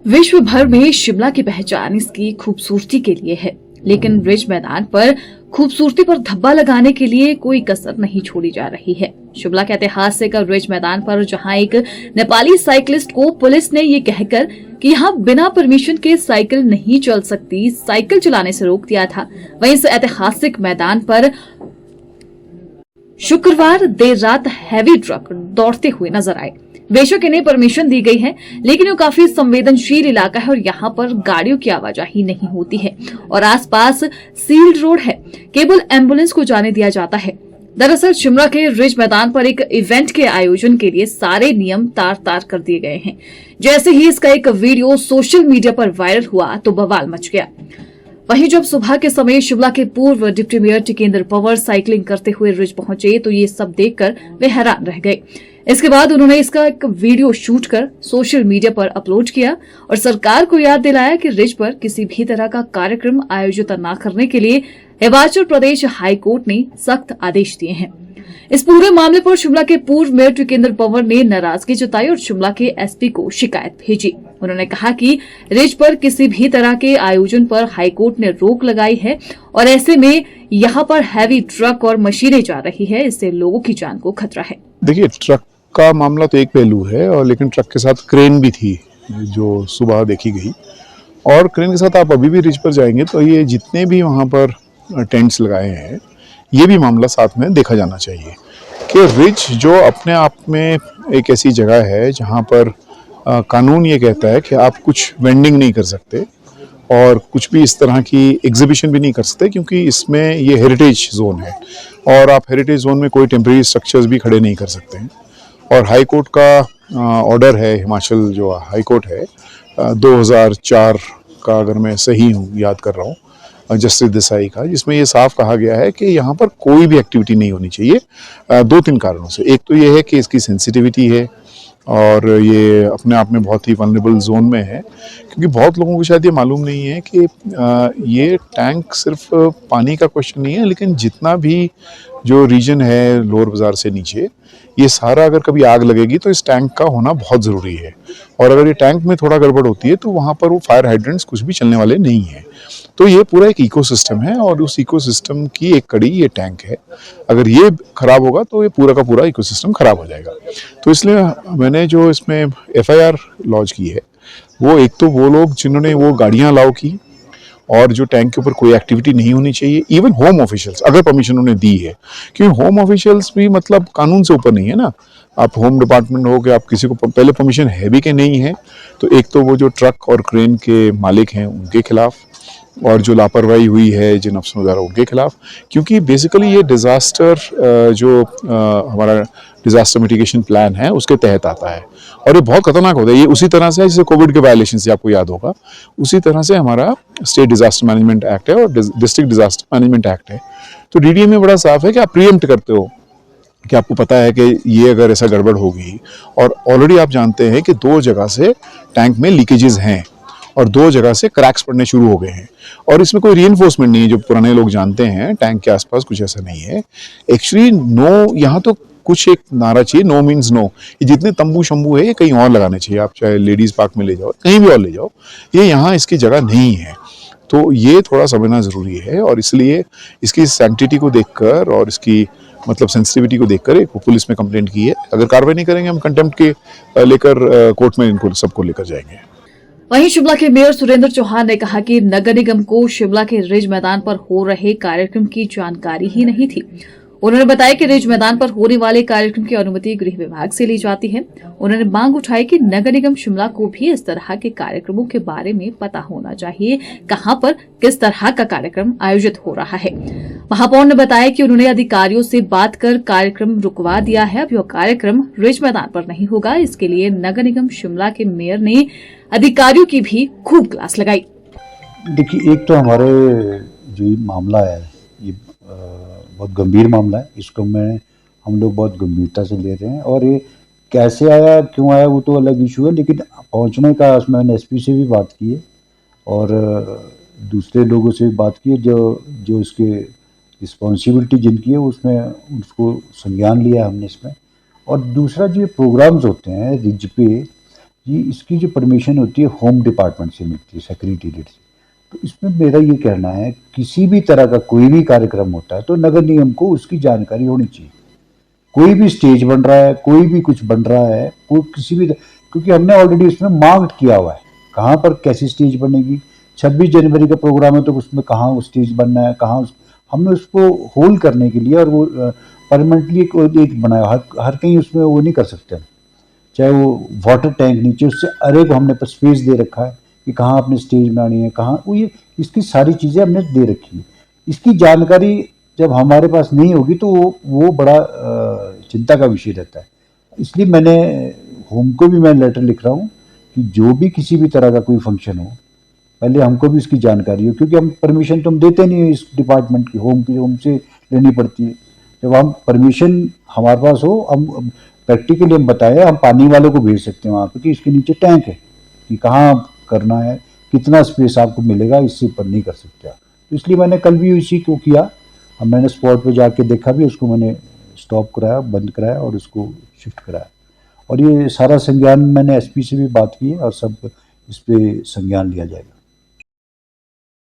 विश्व भर में शिमला की पहचान इसकी खूबसूरती के लिए है, लेकिन रिज मैदान पर खूबसूरती पर धब्बा लगाने के लिए कोई कसर नहीं छोड़ी जा रही है। शिमला के ऐतिहासिक रिज मैदान पर जहां एक नेपाली साइकिलिस्ट को पुलिस ने ये कहकर कि यहां बिना परमिशन के साइकिल नहीं चल सकती, साइकिल चलाने से रोक दिया था, वहीं इस ऐतिहासिक मैदान पर शुक्रवार देर रात हैवी ट्रक दौड़ते हुए नजर आए। बेशक इन्हें परमिशन दी गई है, लेकिन ये काफी संवेदनशील इलाका है और यहाँ पर गाड़ियों की आवाजाही नहीं होती है और आसपास सील्ड रोड है, केवल एम्बुलेंस को जाने दिया जाता है। दरअसल शिमला के रिज मैदान पर एक इवेंट के आयोजन के लिए सारे नियम तार तार कर दिए गए हैं। जैसे ही इसका एक वीडियो सोशल मीडिया पर वायरल हुआ तो बवाल मच गया। वहीं जब सुबह के समय शिमला के पूर्व deputy mayor Tikender Panwar cycling करते हुए रिज पहुंचे तो ये सब देखकर वे हैरान रह गए। इसके बाद उन्होंने इसका एक वीडियो शूट कर सोशल मीडिया पर अपलोड किया और सरकार को याद दिलाया कि रिज पर किसी भी तरह का कार्यक्रम आयोजित न करने के लिए हिमाचल प्रदेश हाईकोर्ट ने सख्त आदेश दिए हैं। इस पूरे मामले पर शिमला के पूर्व मेयर टिकेंद्र पंवर ने नाराजगी जताई और शिमला के एसपी को शिकायत भेजी। उन्होंने कहा कि रिज पर किसी भी तरह के आयोजन पर हाईकोर्ट ने रोक लगाई है और ऐसे में यहाँ पर हैवी ट्रक और मशीनें जा रही है, इससे लोगों की जान को खतरा है। देखिए, ट्रक का मामला तो एक पहलू है और लेकिन ट्रक के साथ क्रेन भी थी जो सुबह देखी गई, और क्रेन के साथ आप अभी भी रिज पर जाएंगे तो ये जितने भी वहाँ पर टेंट्स लगाए हैं ये भी मामला साथ में देखा जाना चाहिए कि रिज जो अपने आप में एक ऐसी जगह है जहाँ पर कानून ये कहता है कि आप कुछ वेंडिंग नहीं कर सकते और कुछ भी इस तरह की एग्जीबिशन भी नहीं कर सकते, क्योंकि इसमें ये हेरिटेज जोन है और आप हेरिटेज जोन में कोई टेम्परेरी स्ट्रक्चर्स भी खड़े नहीं कर सकते हैं। और हाई कोर्ट का ऑर्डर है, हिमाचल जो हाई कोर्ट है 2004 का, अगर मैं सही हूँ याद कर रहा हूँ, जस्टिस देसाई का, जिसमें ये साफ कहा गया है कि यहाँ पर कोई भी एक्टिविटी नहीं होनी चाहिए दो तीन कारणों से। एक तो ये है कि इसकी सेंसिटिविटी है और ये अपने आप में बहुत ही वल्नरेबल जोन में है, क्योंकि बहुत लोगों को शायद ये मालूम नहीं है कि ये टैंक सिर्फ पानी का क्वेश्चन नहीं है, लेकिन जितना भी जो रीजन है लोअर बाजार से नीचे, ये सारा अगर कभी आग लगेगी तो इस टैंक का होना बहुत ज़रूरी है। और अगर ये टैंक में थोड़ा गड़बड़ होती है तो वहाँ पर वो फायर हाइड्रेंट्स कुछ भी चलने वाले नहीं हैं। तो ये पूरा एक इकोसिस्टम है और उस इकोसिस्टम की एक कड़ी ये टैंक है। अगर ये खराब होगा तो ये पूरा का पूरा इकोसिस्टम खराब हो जाएगा। तो इसलिए मैंने जो इसमें FIR लॉन्च की है, वो एक तो वो लोग जिन्होंने वो गाड़ियाँ अलाउ की और जो टैंक के ऊपर कोई एक्टिविटी नहीं होनी चाहिए, इवन होम ऑफिशियल्स अगर परमिशन उन्हें दी है, क्योंकि होम ऑफिशियल्स भी मतलब कानून से ऊपर नहीं है ना। आप होम डिपार्टमेंट हो कि आप किसी को पहले परमिशन है भी कि नहीं है, तो एक तो वो जो ट्रक और क्रेन के मालिक हैं उनके खिलाफ, और जो लापरवाही हुई है जिन अफसरों द्वारा उनके खिलाफ, क्योंकि बेसिकली ये डिज़ास्टर जो हमारा डिज़ास्टर मिटिगेशन प्लान है उसके तहत आता है और ये बहुत खतरनाक होता है। ये उसी तरह से जैसे कोविड के वायलेशन से आपको याद होगा, उसी तरह से हमारा स्टेट डिज़ास्टर मैनेजमेंट एक्ट है और डिस्ट्रिक्ट डिज़ास्टर मैनेजमेंट एक्ट है। तो DDA में बड़ा साफ है कि आप प्रीएम्प्ट करते हो कि आपको पता है कि ये अगर ऐसा गड़बड़ होगी, और ऑलरेडी आप जानते हैं कि 2 जगह से टैंक में लीकेजेस हैं और 2 जगह से क्रैक्स पड़ने शुरू हो गए हैं, और इसमें कोई रीइंफोर्समेंट नहीं है। जो पुराने लोग जानते हैं टैंक के आसपास कुछ ऐसा नहीं है एक्चुअली। नो, यहाँ तो कुछ एक नारा चाहिए, नो मीन्स नो। ये जितने तंबू शंबू है ये कहीं और लगाने चाहिए, आप चाहे लेडीज पार्क में ले जाओ, कहीं भी और ले जाओ, ये यहाँ इसकी जगह नहीं है। तो ये थोड़ा समझना ज़रूरी है और इसलिए इसकी सैंक्टिटी को देखकर और इसकी मतलब सेंसिटिविटी को देखकर एक पुलिस में कंप्लेंट की है। अगर कार्रवाई नहीं करेंगे हम कंटेम्प्ट के लेकर कोर्ट में इनको सबको लेकर जाएंगे। वहीं शिमला के मेयर सुरेंद्र चौहान ने कहा कि नगर निगम को शिमला के रिज मैदान पर हो रहे कार्यक्रम की जानकारी ही नहीं थी। उन्होंने बताया कि रिज मैदान पर होने वाले कार्यक्रम की अनुमति गृह विभाग से ली जाती है। उन्होंने मांग उठाई कि नगर निगम शिमला को भी इस तरह के कार्यक्रमों के बारे में पता होना चाहिए, कहां पर किस तरह का कार्यक्रम आयोजित हो रहा है। महापौर ने बताया कि उन्होंने अधिकारियों से बात कर कार्यक्रम रुकवा दिया है। अब यह कार्यक्रम रिज मैदान पर नहीं होगा। इसके लिए नगर निगम शिमला के मेयर ने अधिकारियों की भी खूब क्लास लगाई। देखिए, एक तो हमारे जो ये मामला है ये बहुत गंभीर मामला है। इसको हम लोग बहुत गंभीरता से ले रहे हैं और ये कैसे आया, क्यों आया, वो तो अलग इशू है, लेकिन पहुंचने का मैंने SP से भी बात की है और दूसरे लोगों से भी बात की है जो इसके रिस्पॉन्सिबिलिटी जिनकी है उसमें उसको संज्ञान लिया हमने इसमें। और दूसरा जो प्रोग्राम्स होते हैं रिज पे, जी इसकी जो परमिशन होती है होम डिपार्टमेंट से मिलती है, सेक्रेटेरिएट से। तो इसमें मेरा ये कहना है, किसी भी तरह का कोई भी कार्यक्रम होता है तो नगर निगम को उसकी जानकारी होनी चाहिए। कोई भी स्टेज बन रहा है, कोई भी कुछ बन रहा है, कोई किसी भी, क्योंकि हमने ऑलरेडी उसमें मार्क किया हुआ है कहाँ पर कैसी स्टेज बनेगी। 26 जनवरी का प्रोग्राम है तो उसमें कहाँ वो स्टेज बनना है, हमने उसको होल्ड करने के लिए और वो परमानेंटली एक बनाया, हर कहीं उसमें वो नहीं कर सकते हम। चाहे वो वाटर टैंक नीचे, उससे अरे को हमने स्पेस दे रखा है कि कहाँ अपनी स्टेज बनानी है, कहाँ वो, ये इसकी सारी चीज़ें हमने दे रखी है। इसकी जानकारी जब हमारे पास नहीं होगी तो वो बड़ा चिंता का विषय रहता है। इसलिए मैंने होम को भी मैं लेटर लिख रहा हूँ कि जो भी किसी भी तरह का कोई फंक्शन हो, पहले हमको भी इसकी जानकारी हो, क्योंकि हम परमिशन तो हम देते नहीं है इस डिपार्टमेंट की, होम से लेनी पड़ती है। जब हम परमिशन हमारे पास हो, हम प्रैक्टिकली हम बताएं, हम पानी वालों को भेज सकते हैं वहाँ पे कि इसके नीचे टैंक है, कि कहाँ करना है, कितना स्पेस आपको मिलेगा, इससे ऊपर नहीं कर सकते आप। तो इसलिए मैंने कल भी इसी को किया। अब मैंने स्पॉट पे जाके देखा भी, उसको मैंने स्टॉप कराया, बंद कराया और उसको शिफ्ट कराया। और ये सारा संज्ञान मैंने एसपी से भी बात की है और सब इस पे संज्ञान लिया जाएगा।